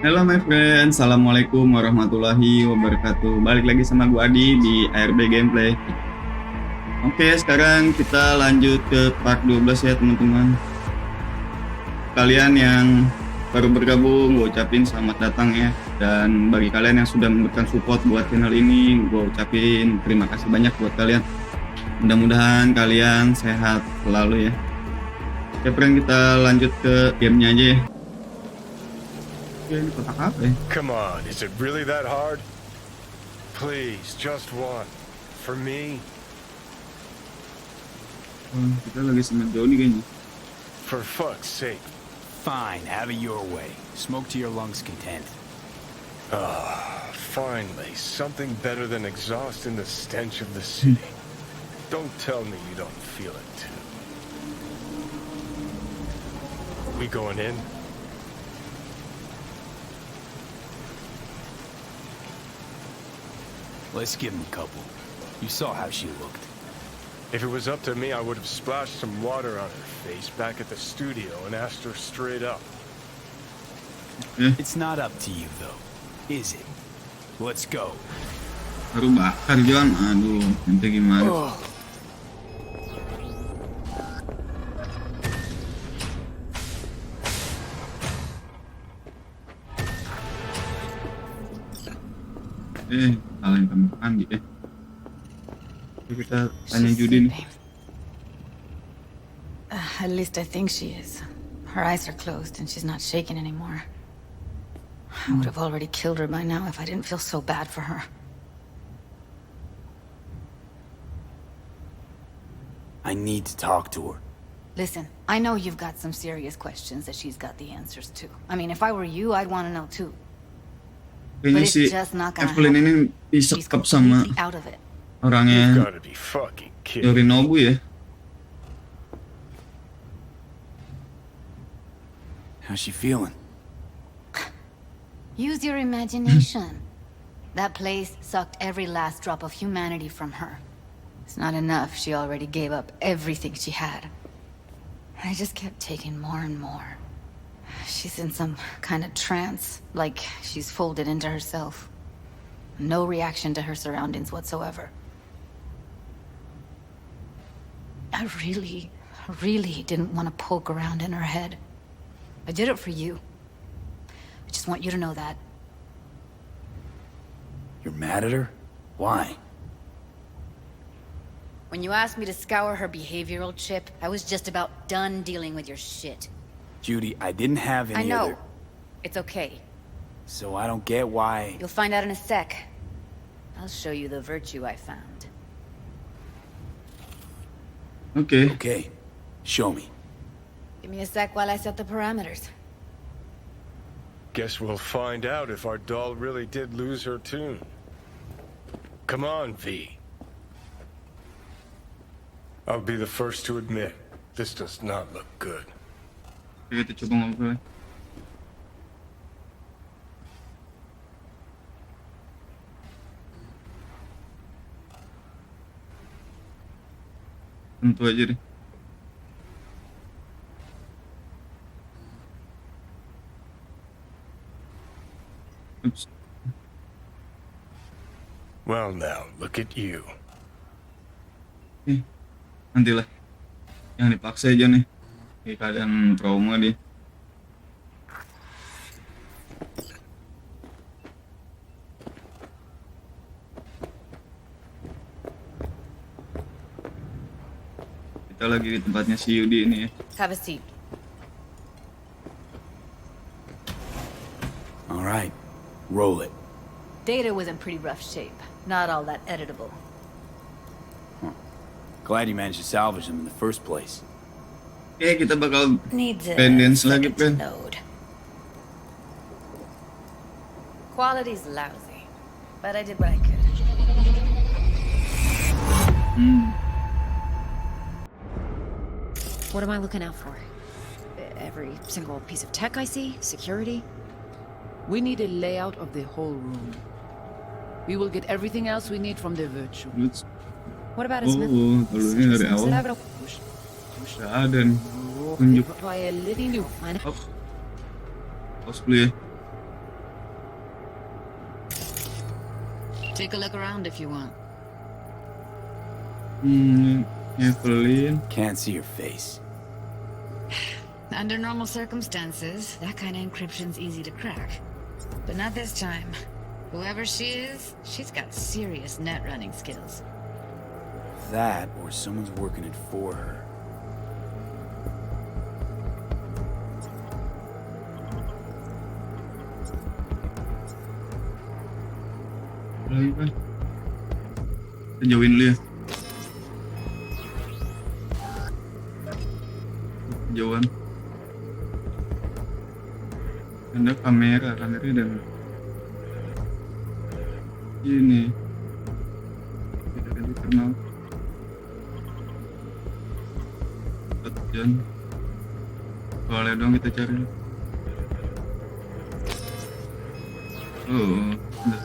Halo my friend, Assalamualaikum warahmatullahi wabarakatuh. Balik lagi sama gua Adi di ARB Gameplay. Oke, sekarang kita lanjut ke part 12 ya teman-teman. Kalian yang baru bergabung, gue ucapin selamat datang ya. Dan bagi kalian yang sudah memberikan support buat channel ini, gue ucapin terima kasih banyak buat kalian. Mudah-mudahan kalian sehat selalu ya. Oke friend, kita lanjut ke gamenya aja ya. Oke, ini kotak apa ya? Come on, is it really that hard? Please, just one. For me, Kita lagi sama Johnny kayaknya. for fuck's sake. Fine, have it your way. Smoke to your lungs' content. Finally, something better than exhaust in the stench of the city. Don't tell me you don't feel it too. We going in? Let's give him a couple. You saw how she looked. If it was up to me, I would have splashed some water on her face back at the studio and asked her straight up. It's not up to you, though, is it? Let's go. Baru bakar John, aduh nanti gimana? Kalian kami mandi ya. Kita tanya She's Judy nih. sleeping. At least I think she is. Her eyes are closed and she's not shaking anymore. I would have already killed her by now if I didn't feel so bad for her. I need to talk to her. Listen, I know you've got some serious questions that she's got the answers to. I mean, if I were you, I'd want to know too. Kayaknya But si it's just not gonna Evelyn ini happen. She's disekap sama completely out of it. You've orangnya gotta be fucking kidding. Yorinobu ya. How's she feeling? Use your imagination. That place sucked every last drop of humanity from her. It's not enough. She already gave up everything she had. I just kept taking more and more. She's in some kind of trance, like she's folded into herself. No reaction to her surroundings whatsoever. I really didn't want to poke around in her head. I did it for you. I just want you to know that. You're mad at her? Why? When you asked me to scour her behavioral chip, I was just about done dealing with your shit. Judy, I didn't have any I know. other... It's okay. So I don't get why... You'll find out in a sec. I'll show you the virtue I found. Oke. Okay, show me. Give me a sec while I set the parameters. Guess we'll find out if our doll really did lose her tune. Come on, V. I'll be the first to admit, this does not look good. Oke, kita coba ngobrol. Tentu aja deh. Ups. Well now, look at you. Nantilah. Yang dipaksa aja nih. Kayak keadaan trauma dia. Kita lagi di tempatnya si Judy ini ya. Have a seat. All right, roll it. Data was in pretty rough shape. Not all that editable. Glad you managed to salvage them in the first place. Oke, kita bakal Needs a pendens lagi, second to Pen. load. Quality's lousy, but I did what I could. What am I looking out for? Every single piece of tech I see? Security? We need a layout of the whole room. We will get everything else we need from the virtue. Let's What about his Oh, methods? kalau ini dari awal udah ada nih. Tunjuk. By a little new. Hop. Pause dulu ya. Take a look around if you want. Evelyn. Can't see your face. Under normal circumstances, that kind of encryption's easy to crack. But not this time. Whoever she is, she's got serious net running skills. That, or someone's working it for her. Lagi kan? Kita jauhin dulu ya. Jauhan. Ada kameranya udah. Ini. Kita kan terkenal. Jan. Boleh dong kita cari. Oh, udah.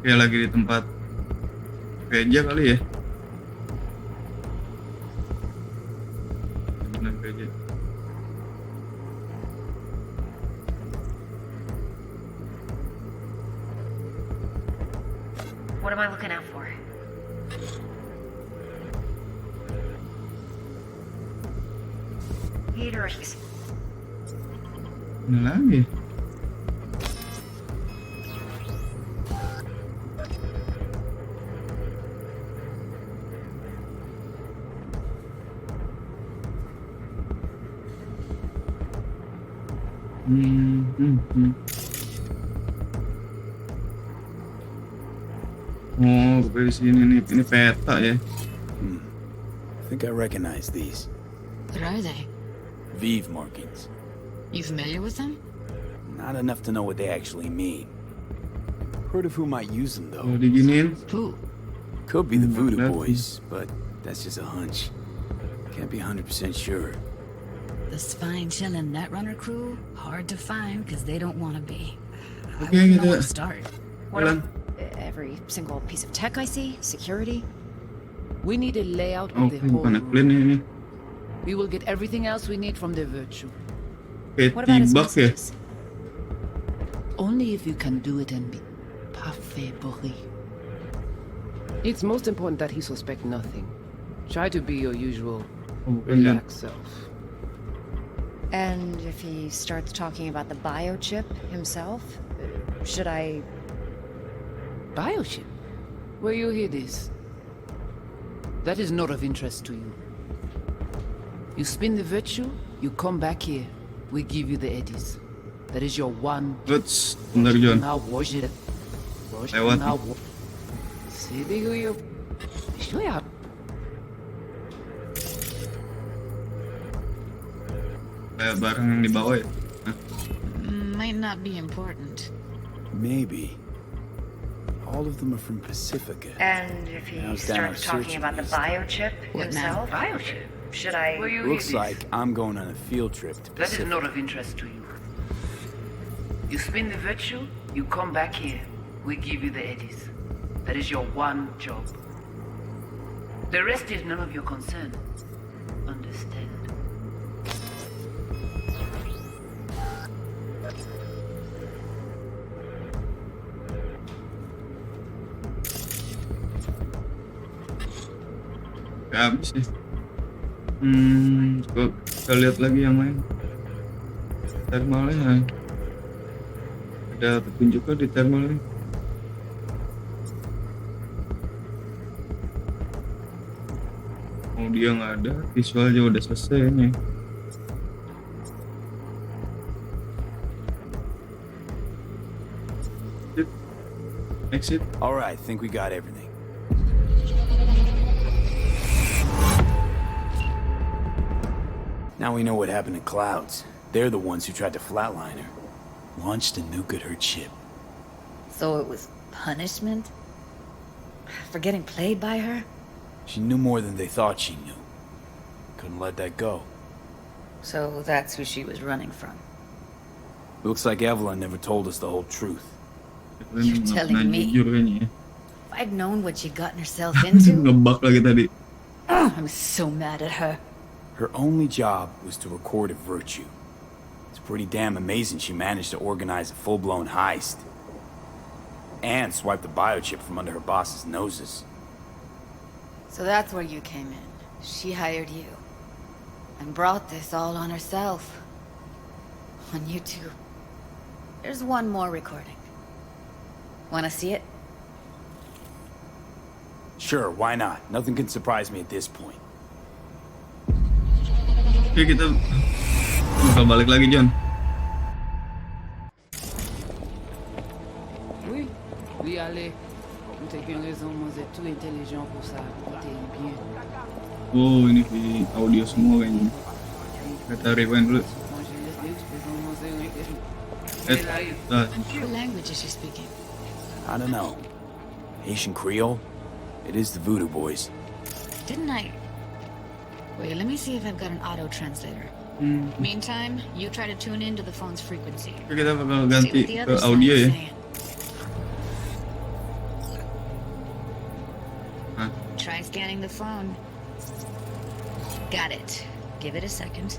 Kayak lagi di tempat kerja kali ya. Benar kerja. What am I looking out for? Heaters. Ini lagi. Oh, dari sini nih, ini peta ya. I think I recognize these. What are they? Vive markings. You familiar with them? Not enough to know what they actually mean. Heard of who might use them though. Kalau diginiin, Who? Could be the Voodoo Nothing. Boys, but that's just a hunch. Can't be 100% sure. The spine chilling Netrunner crew? Hard to find because they don't want to be. I Okay, wouldn't know kita- where to start. What Evelyn. every single piece of tech I see? Security? We need a layout Oh, of the whole bukan Evelyn room. ini. We will get everything else we need from the virtue. Kayak What about his tibak ya. messages? Only if you can do it and be parfait bourré. It's most important that he suspect nothing. Try to be your usual Oh, bukan Jan. relaxed self. And if he starts talking about the biochip himself, should I... Biochip? Where you hear this? That is not of interest to you. You spin the virtue, you come back here. We give you the eddies. That is your one. Let's bentar John. Now wash it. Wash Lewat. now. See the you. Swear. Kayak barang yang dibawa ya. Might not be important. Maybe. All of them are from Pacifica. And if he Now it's down our starts talking search about the list. biochip What now? himself, Biochip? should I... Where you Looks hear like this? I'm going on a field trip to That is Pacifica. not of interest to you. You spin the virtue, you come back here. We give you the eddies. That is your one job. The rest is none of your concern. Understand? Gak habis ya. Kita lihat lagi yang lain. Thermalnya. Ada petunjuknya di thermalnya. Oh dia nggak ada, visualnya udah selesai nih. Exit. All right, think we got everything. Now we know what happened to Clouds. They're the ones who tried to flatline her. Launched a nuke at her ship. So it was punishment? For getting played by her? She knew more than they thought she knew. Couldn't let that go. So that's who she was running from. Looks like Evelyn never told us the whole truth. You're telling me? Jujur kayaknya ya. If I'd known what she'd gotten herself into, Ngebug lagi tadi. I'm so mad at her. Her only job was to record a virtue. It's pretty damn amazing she managed to organize a full-blown heist. and swipe the biochip from under her boss's noses. So that's where you came in. She hired you. And brought this all on herself. On YouTube. There's one more recording. Wanna see it? Sure, why not? Nothing can surprise me at this point. Oke, kita bakal balik lagi, John. Oui, oui, allez. Nous t'avons raison, vous êtes tout intelligent pour ça. Comptez bien. Oh, ini di audio semua kayaknya. Kita rewind dulu. Quand je laisse les expressions, What language is she speaking? I don't know. Haitian Creole? It is the Voodoo Boys. Didn't I... Wait, let me see if I've got an auto translator. Meantime, you try to tune into the phone's frequency. Oke, kita bakal See ganti what the ke other side audio is ya. saying. Nah, Try scanning the phone. Got it. Give it a second.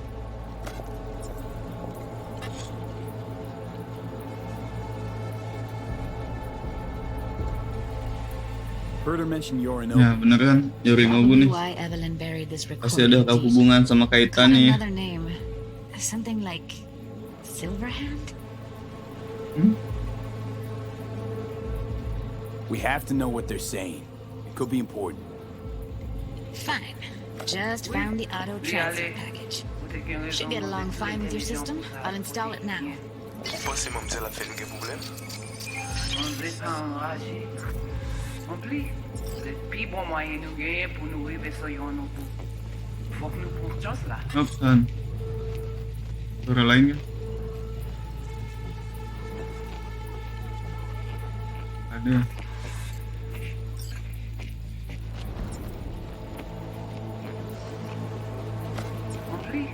Heard her mention Yorinobu. ya bener kan, Yorinobu nih. Why Evelyn buried this Pasti recording. ada hubungan sama Got kaitannya. another name. Something like Silverhand? We have to know what they're saying. It could be important. Fine. Just found the auto transfer package. Should get along fine with your system. I'll install it now. Pensez moi la fait un problème? On ne veut pas enrager. En plus, le plus bon moyen nous gagner pour nous arriver sur Yorinobu. Faut que nous prenions là. Apaan? Suara lain kan? Ada. En plus,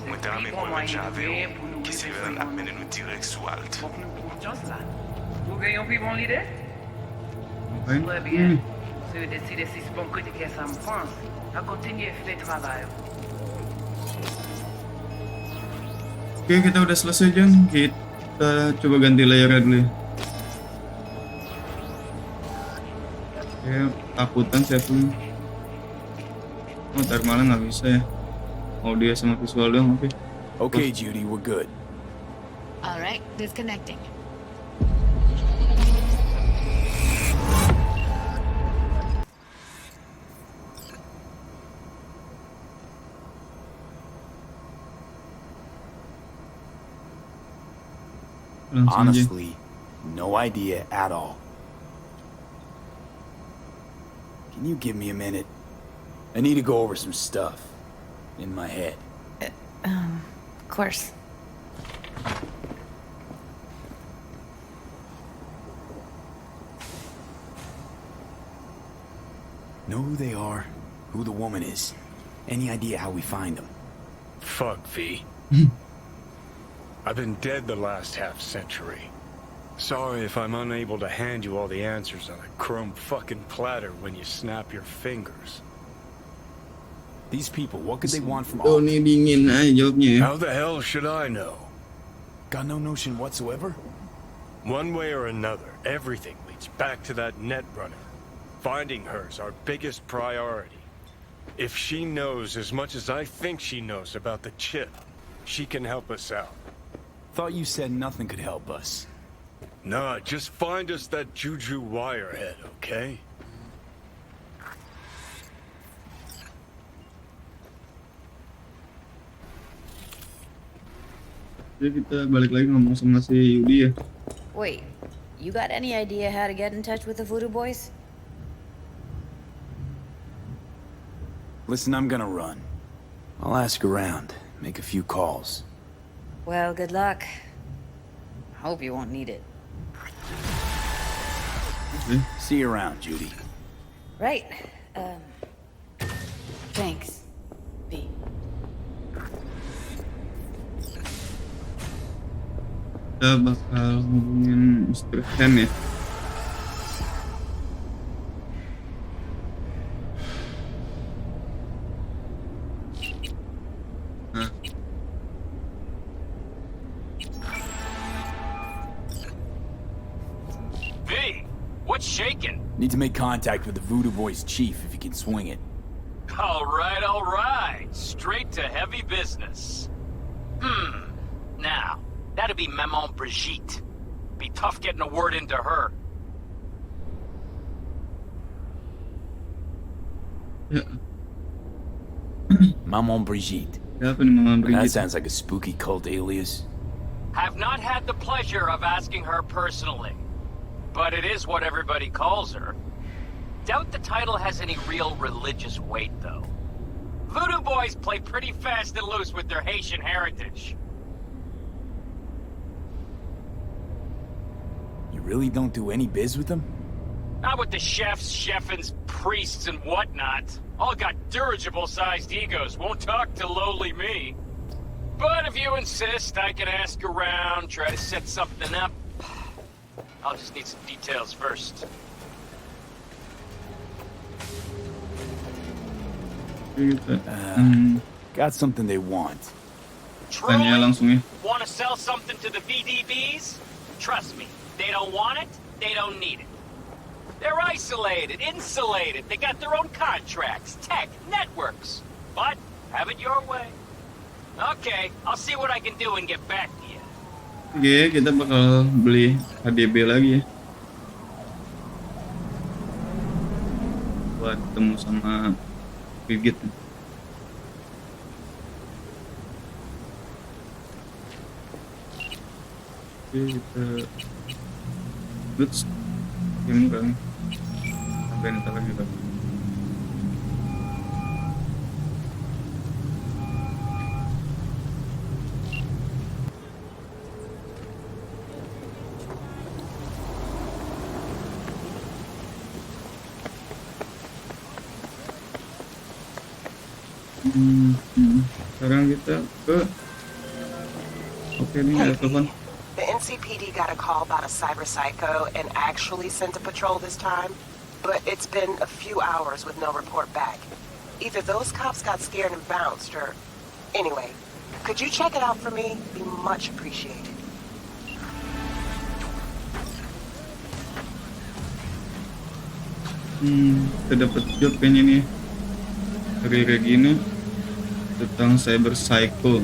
Moi, le t'as plus mis bon moi le moyen nous j'avais gagner pour nous qui s'est arriver sur amené Yorinobu. nous direct sous halte. Faut que nous prenions là. Vous gagnez un plus bon idée? Ngapain? Très bien. Si vous décidez si c'est bon critiquer ça en France, à continuer à faire le travail. Oke, kita udah selesai, John. Kita coba ganti layarnya dulu ya. Oke, takutan si Evelyn. Oh, ntar malah nggak bisa ya. Audio sama visual doang, oke. Okay, Judy, we're good. All right, disconnecting. Langsung aja. Honestly, no idea at all. Can you give me a minute? I need to go over some stuff in my head. Of course. Know who they are, who the woman is. Any idea how we find them? Fuck, V. I've been dead the last half-century. Sorry if I'm unable to hand you all the answers on a chrome fucking platter when you snap your fingers. These people, what could they want from Oh, all? ini dingin aja jawabnya ya. How the hell should I know? Got no notion whatsoever? One way or another, everything leads back to that net runner. Finding her's our biggest priority. If she knows as much as I think she knows about the chip, she can help us out. Thought you said nothing could help us. Nah, just find us that Juju wirehead, okay? Jadi kita balik lagi ngomong sama si Judy ya. Wait, you got any idea how to get in touch with the Voodoo Boys? Listen, I'm gonna run. I'll ask around, make a few calls. Well, good luck. Hope you won't need it. See you around, Judy. Right. Thanks, B. Kita bakal ngomongin Mr. Ham ya. Nah. V! What's shaking? Need to make contact with the Voodoo Boys chief if you can swing it. All right. Straight to heavy business. Now, that'd be Maman Brigitte. Be tough getting a word into her. Ya, Maman Brigitte. siapa nih Mama That Brigitte? sounds like a spooky cult alias. Have not had the pleasure of asking her personally, but it is what everybody calls her. Doubt the title has any real religious weight, though. Voodoo boys play pretty fast and loose with their Haitian heritage. You really don't do any biz with them? Not with the chefs, chefins, priests, and whatnot. All got dirigible-sized egos, won't talk to lowly me. But if you insist, I can ask around, try to set something up. I'll just need some details first. Gitu. Got something they want. Tanya langsung ya. Want to sell something to the VDBs? Trust me, they don't want it, they don't need it. They're isolated, insulated, they got their own contracts, tech, networks. But, have it your way. Okay, I'll see what I can do and get back to you. Oke, kita bakal beli HDB lagi ya. Buat ketemu sama Brigit. Oke, kita Goods game kan. Sampai nanti lagi kan. Sekarang kita ke oke nih ada telepon. The NCPD got a call about a cyber psycho and actually sent a patrol this time, but it's been a few hours with no report back. Either those cops got scared and bounced, or... Anyway, could you check it out for me? Be much appreciated. Kita dapat job kayaknya nih dari Regina tentang cyber psycho.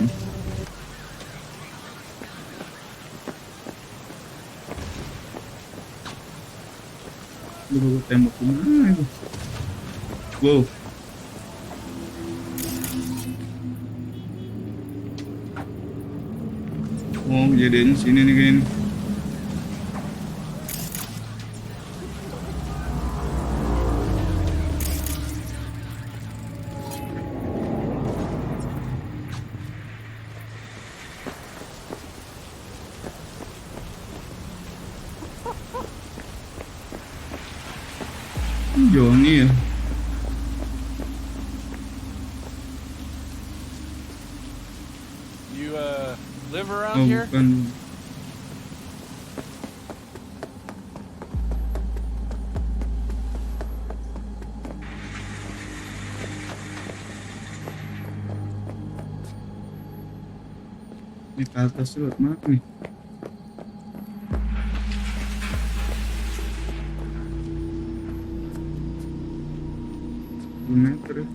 Aduh, tembak gimana itu? Wow. Oh, kejadian sini nih kayaknya. Johnny ya. You live Oh, around here? bukan. Ini ke atas tuh mana nih? Meter ya.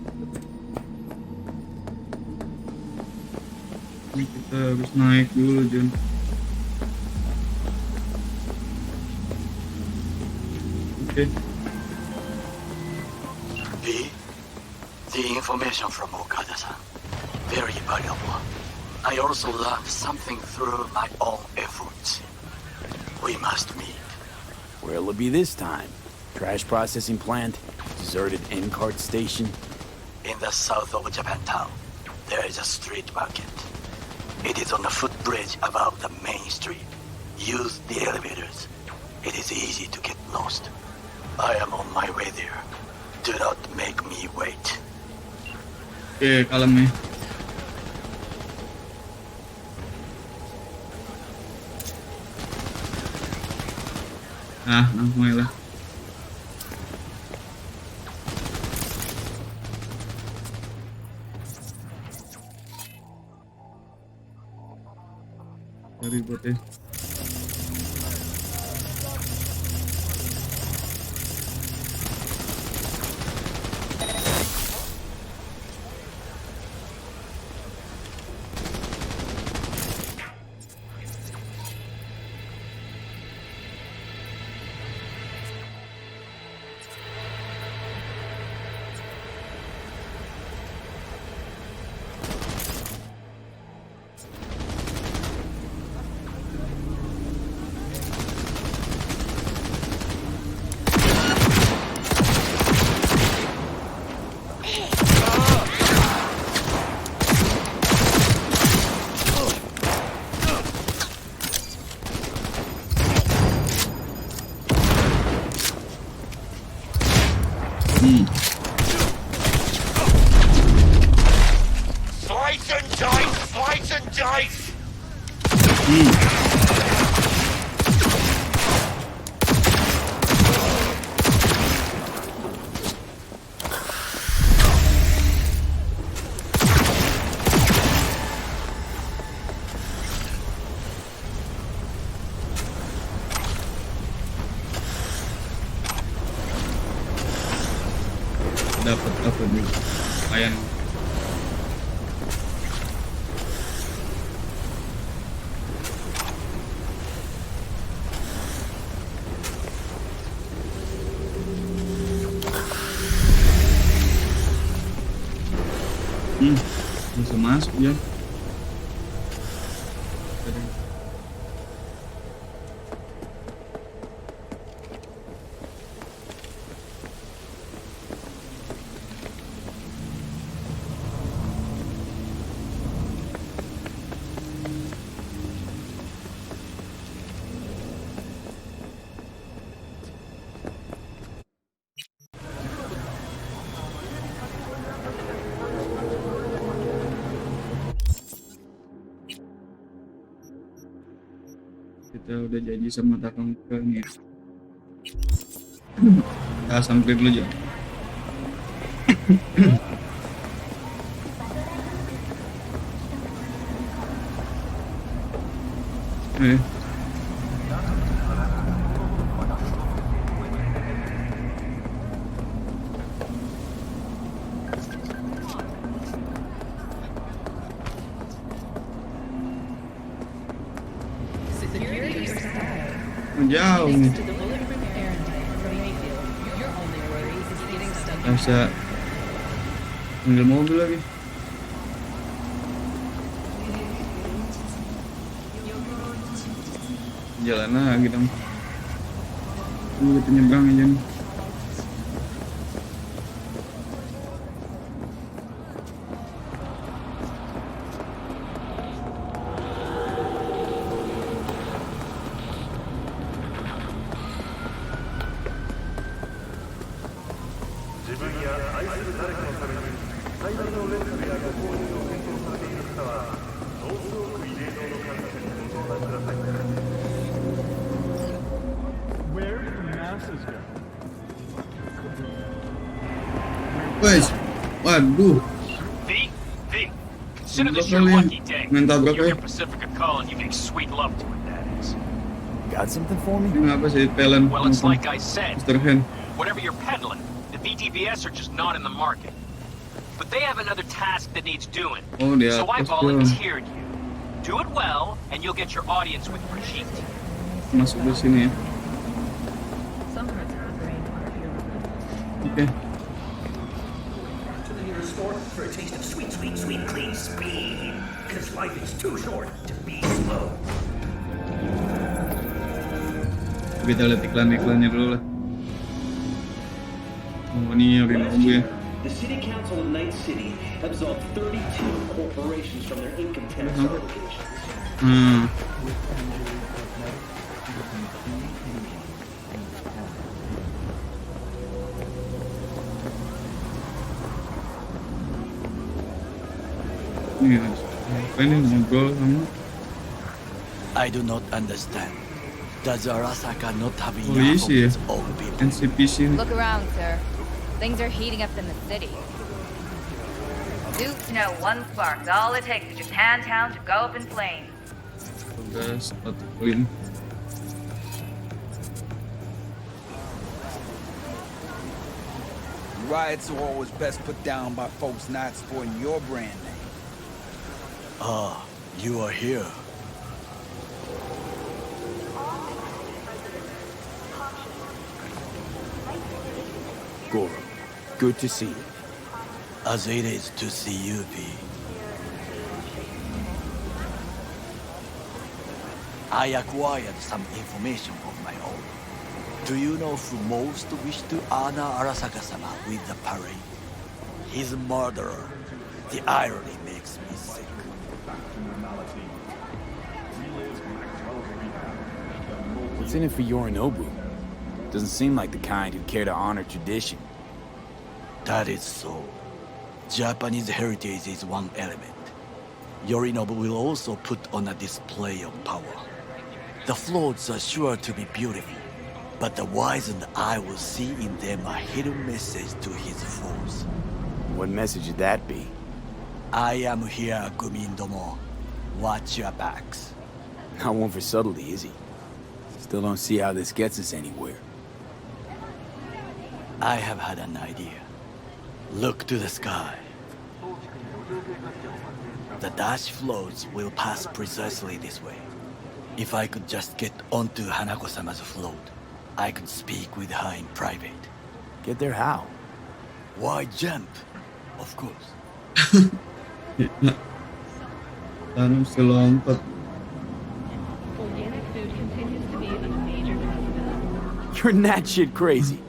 Ini kita harus naik dulu, John. Oke. The information from Okada-san, very valuable. I also learned something through my own efforts. We must meet. Where'll it be this time? Trash processing plant? Deserted in-cart station? In the south of Japantown, there is a street market. It is on a footbridge above the main street. Use the elevators. It is easy to get lost. I am on my way there. Do not make me wait. Oke, kalem nih. Langsung aja lah. Ribet ya. Christ! Dapat apa nih? Lumayan. Bisa masuk ya. Kita udah janji sama Takemura nih. Kita sampai dulu aja. Jauh nih. Bisa ambil mobil lagi. Jalan lagi dong. Kita nyebrang aja nih. Wes, waduh. V, consider this your lucky day. Mental You berapa ya? get Pacifica call and you get sweet love to it, that is. Got something for me? Kenapa sih talent? Well, it's like I said. Mr. Hand. Whatever you're peddling, the VDBS are just not in the market. But they have another task that needs doing. Oh, dia So I atas volunteered you. Do it well, and you'll get your audience with Brigitte. masuk di sini ya. Oke. For a taste of sweet, clean speed. Because life is too short to be slow. Kita lihat iklan-iklannya dulu lah. Oh, ini Yorinobu ya. The City Council of Night City absolved 32 corporations from their income tax obligations. Ini ngobrol sama I do not understand. Does Arasaka not have enough of polisi ya. its own people? NCPC ini. Look around, sir. Things are heating up in the city. Duke to know one spark's all it takes to just hand town to go up in flames. Tugas 1 poin. Riots are always best put down by folks not sporting your brand name. Ah, you are here. Goro, good to see you. As it is to see you, V. I acquired some information of my own. Do you know who most wished to honor Arasaka-sama with the parade? His murderer. The irony makes me sick. What's in it for Yorinobu? Doesn't seem like the kind who care to honor tradition. That is so. Japanese heritage is one element. Yorinobu will also put on a display of power. The floats are sure to be beautiful, but the wizened eye will see in them a hidden message to his foes. What message would that be? I am here, Gumindomo. Watch your backs. Not one for subtlety, is he? Still don't see how this gets us anywhere. I have had an idea. Look to the sky. The dash floats will pass precisely this way. If I could just get onto Hanako-sama's float, I could speak with her in private. Get there how? Why jump? Of course. Tanam selompat. You're that shit crazy.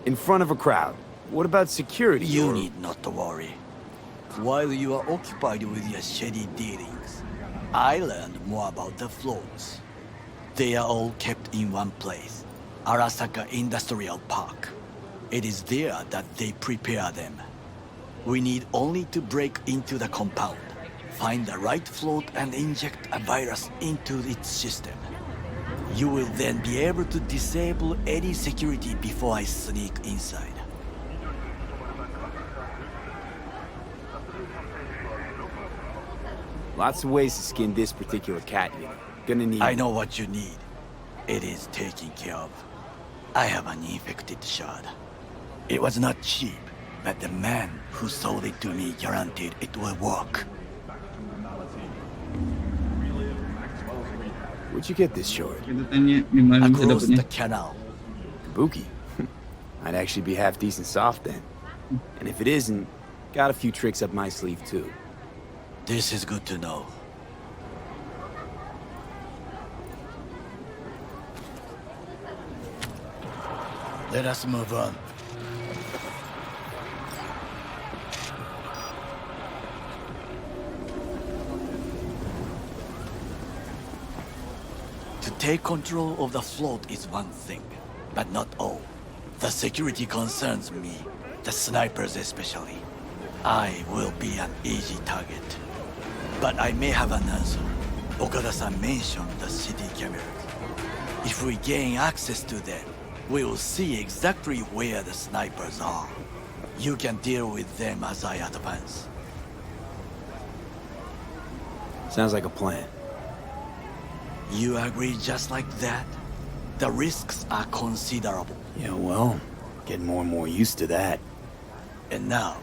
In front of a crowd. What about security? You need not to worry. While you are occupied with your shady dealings, I learned more about the floats. They are all kept in one place, Arasaka Industrial Park. It is there that they prepare them. We need only to break into the compound, find the right float and inject a virus into its system. You will then be able to disable any security before I sneak inside. Lots of ways to skin this particular cat, you know. Gonna need... I know what you need. It is taken care of. I have an infected shard. It was not cheap, but the man who sold it to me guaranteed it will work. Where'd you get this shard? Kita tanya di mana bisa Across dapatnya. the canal. Kabuki. I'd actually be half decent soft then. And if it isn't, got a few tricks up my sleeve too. This is good to know. Let us move on. To take control of the float is one thing, but not all. The security concerns me, the snipers especially. I will be an easy target. But I may have an answer. Okada-san mentioned the city cameras. If we gain access to them, we will see exactly where the snipers are. You can deal with them as I advance. Sounds like a plan. You agree just like that? The risks are considerable. Yeah, well, getting more and more used to that. And now,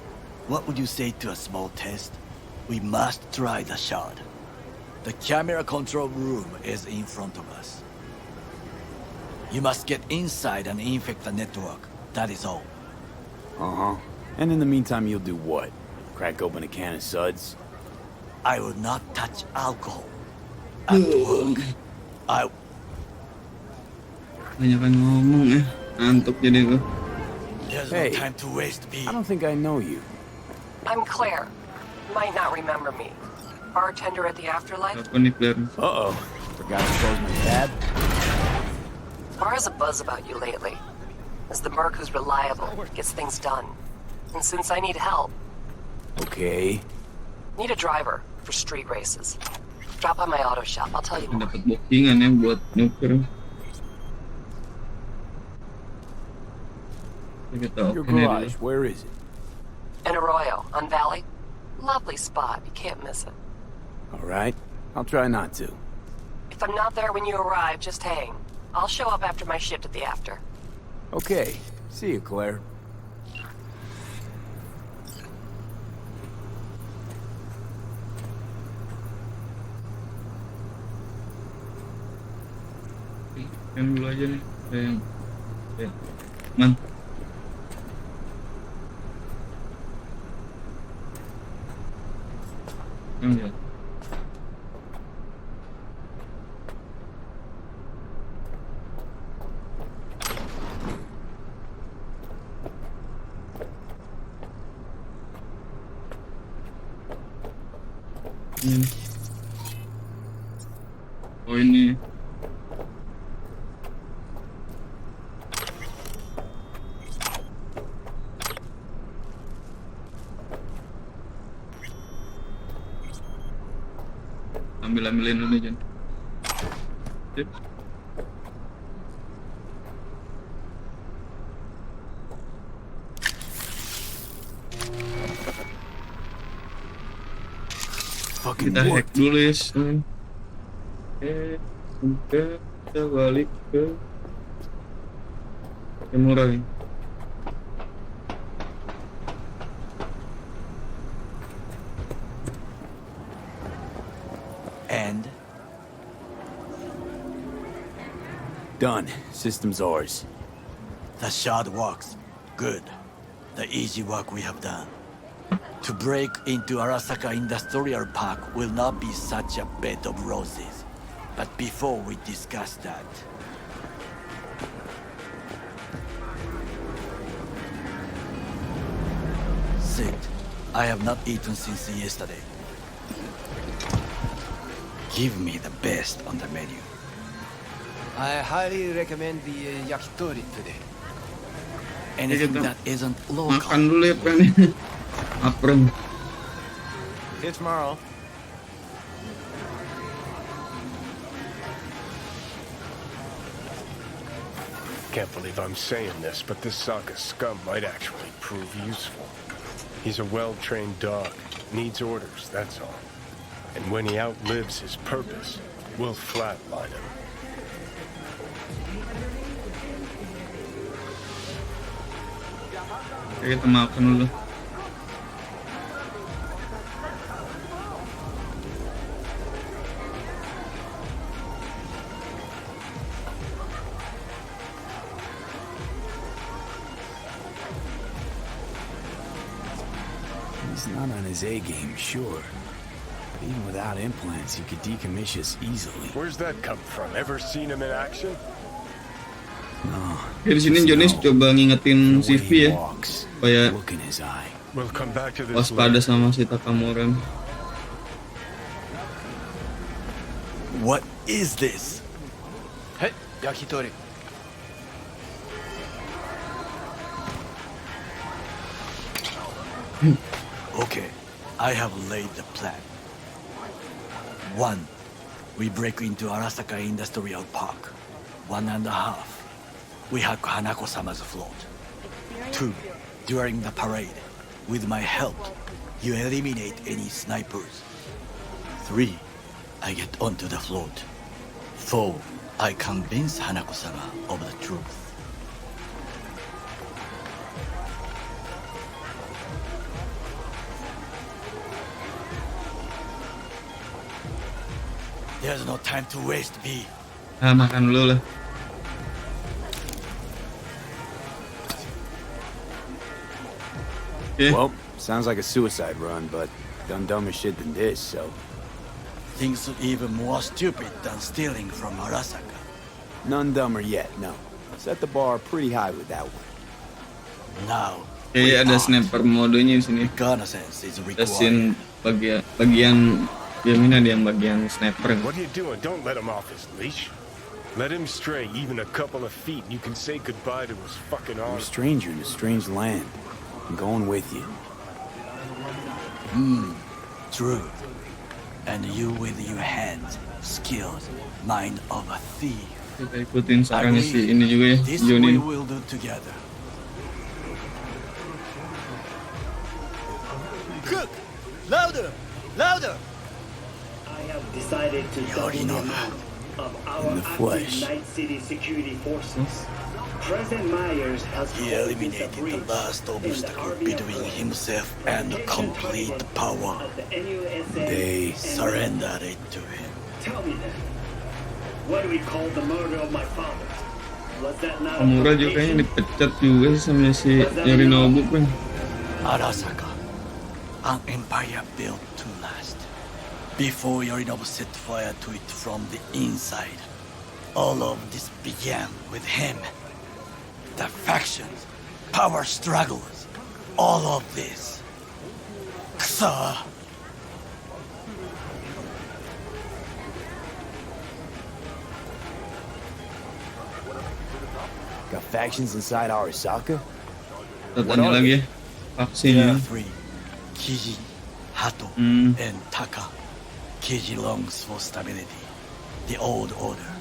what would you say to a small test? We must try the shard. The camera control room is in front of us. You must get inside and infect the network. That is all. Uh-huh. And in the meantime, you'll do what? Crack open a can of suds? I will not touch alcohol. At work, Banyak kan ngomong Antuk jadi tuh. There's Hey, no time to waste, B. I don't think I know you. I'm Claire. You might not remember me. Bartender at the Afterlife? Apa nih Claire? Uh-oh. Forgot to close my tab? Bar has a buzz about you lately. As the merc who's reliable, gets things done. And since I need help, Okay. need a driver for street races. Drop by my auto shop, I'll tell you more. Dapat bookingan ya buat nuker. Kita tahu Your ini garage, dulu. where is it? In Arroyo, on Valley. Lovely spot, you can't miss it. All right. I'll try not to. If I'm not there when you arrive, just hang. I'll show up after my shift at the after. Okay. See you, Claire. Yang dulu aja nih. Man. Yang ya. Ini. Oh ini. ambilin dulu Jan. Sip. Kita hack dulu ya. Kita balik ke Takemura nih. And done. System's ours. The shard works. Good. The easy work we have done. To break into Arasaka Industrial Park will not be such a bed of roses. But before we discuss that... Sit. I have not eaten since yesterday. Give me the best on the menu. I highly recommend the yakitori today. Anything that isn't local. Makan dulu ya Pen. Apren. See you tomorrow. Can't believe I'm saying this, but this Saka scum might actually prove useful. He's a well-trained dog. Needs orders, that's all. And when he outlives his purpose, we'll flatline him. Kita makan dulu. He's not on his A game, sure. Even without implants, he could decommission us easily. Where's that come from? Ever seen him in action? No. Di sini Jonis coba ngingetin CV ya, supaya We'll come back to this waspada later. sama si Takemura. What is this? Hey, yakitori. Okay, I have laid the plan. 1. We break into Arasaka Industrial Park. 1.5. We hack Hanako-sama's float. 2. During the parade, with my help, you eliminate any snipers. 3. I get onto the float. 4. I convince Hanako-sama of the truth. There's no time to waste, B. Makan dulu lah. Okay. Well, sounds like a suicide run, but done dumber shit than this, so... Things even more stupid than stealing from Arasaka. None dumber yet, no. Set the bar pretty high with that one. Now, Kayak ada sniper modenya di sini. reconnaissance is Ada scene required. bagian game ini ada yang bagian sniper. What are you doing? Don't let him off his leash. Let him stray even a couple of feet and you can say goodbye to his fucking You're a arm. stranger in a strange land. I'm going with you. True. And you with your hands, skills, mind of a thief. Kita ikutin sarannya si ini juga ya, This Johnny. we will do together. Cook! Louder! Louder! I have decided to double the Yorinobu. amount of our In the active flesh. Night City security forces. President Myers has He called eliminated this a the breach last in the obstacle army between approach. himself and complete power. Of the NUSA They and- Surrendered it to him. Tell me then, what do we call the murder of my father? Was that not a Takemura juga kayaknya dipecat juga sih sama si Yorinobu kan. Arasaka, an empire built to last. Before Yorinobu set fire to it from the inside, all of this began with him. The factions, power struggles, all of this. Kusa! Got factions inside Arasaka? Kita tanya lagi ya, vaksinnya. There are 3. Kiji, Hato, Hmm. and Taka. Kiji longs for stability. The old order.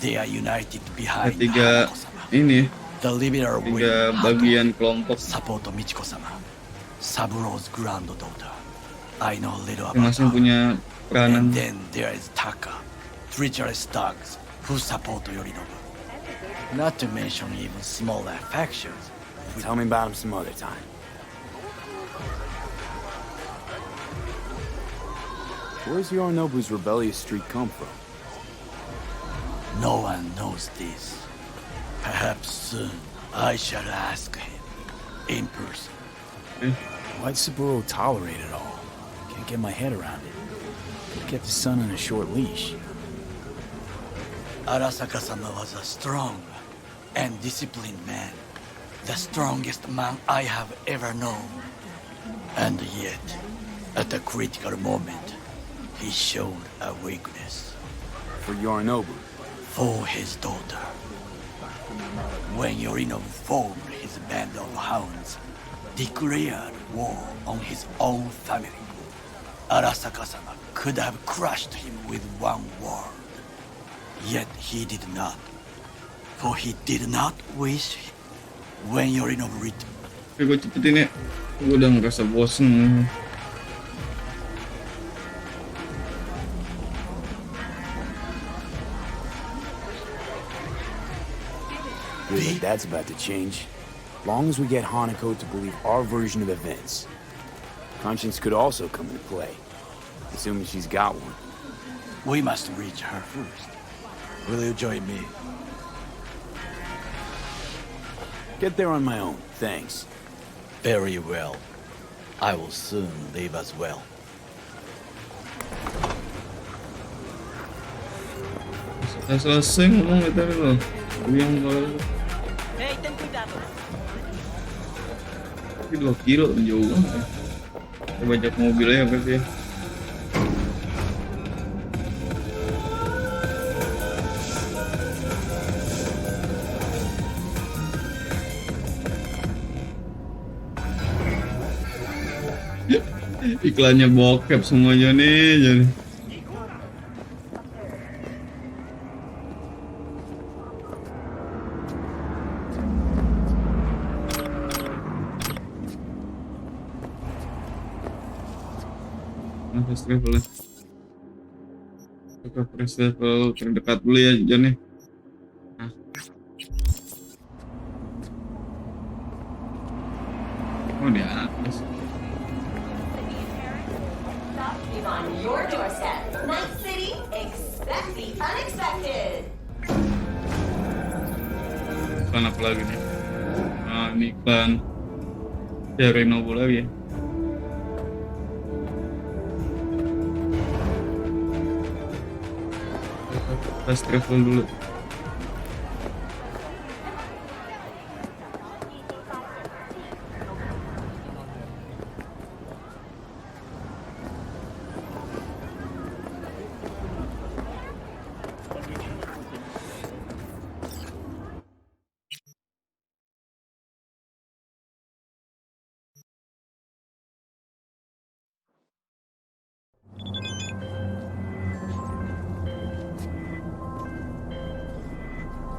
They are united behind Tiga Hanako-sama. ini The liberal tiga wing bagian kelompok support Michiko-sama. Saburo's granddaughter. I know little about masing-masing her. punya peranan. And then there is Taka, treacherous thugs who support Yorinobu. Not to mention even smaller factions. Tell me about him some other time. Where's Yorinobu's rebellious streak come from? No one knows this. Perhaps soon I shall ask him in person. Why'd Saburo tolerate it all? Can't get my head around it. Could've kept his son on a short leash. Arasaka-sama was a strong and disciplined man. The strongest man I have ever known. And yet, at a critical moment, he showed a weakness. For Yorinobu? For his daughter. When Yorinobu formed his band of hounds, declared war on his own family, Arasaka-sama could have crushed him with one word. Yet he did not. For he did not wish him. When Yorinobu returned. Gue cepetin ya. Gue udah ngerasa bosen. Good that that's about to change. Long as we get Hanako to believe our version of events. Conscience could also come into play. Assuming she's got one. We must reach her first. Will you join me? Get there on my own, thanks. Very well. I will soon leave as well. Selesai ngomong itu loh. Yang kalau Hey, ten cuidado. Tapi 2 kilo jauh banget. Kita bajak mobilnya berarti ya. Iklannya bokep semuanya nih jadi. Fast travel ya. Kita fast travel terdekat dulu ya John nih. Nah. Oh di atas. On your doorstep. Night City, expect the unexpected. Iklan apa lagi nih? Nah ini iklan Yorinobu lagi ya. Fast travel dulu.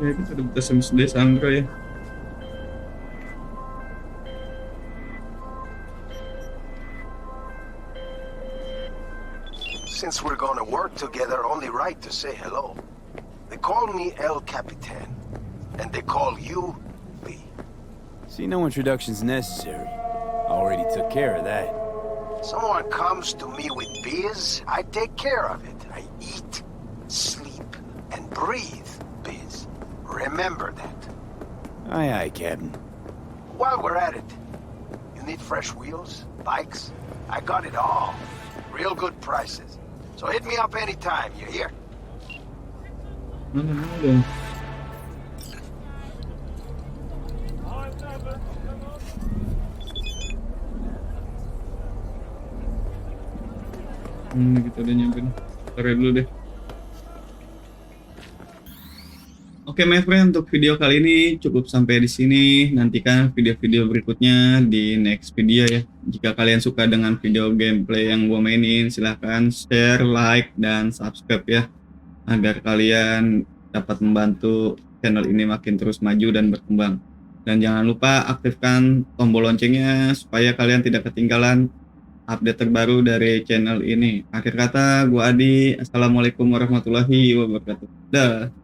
Ya kita udah bisa Sandra ya. Since we're gonna work together, only right to say hello. They call me El Capitan, and they call you B. See, no introduction's necessary. I already took care of that. Someone comes to me with biz, I take care of it. I eat, sleep, and breathe biz. Remember that. Aye, aye, Captain. While we're at it, you need fresh wheels, bikes? I got it all. Real good prices. So hit me up anytime, you hear? Mana. Kita udah nyampe. Tarik dulu deh. Oke, my friend, untuk video kali ini cukup sampai di sini. Nantikan video-video berikutnya di next video ya. Jika kalian suka dengan video gameplay yang gue mainin, silahkan share, like, dan subscribe ya, agar kalian dapat membantu channel ini makin terus maju dan berkembang. Dan jangan lupa aktifkan tombol loncengnya supaya kalian tidak ketinggalan update terbaru dari channel ini. Akhir kata, gue Adi. Assalamualaikum warahmatullahi wabarakatuh. Dah.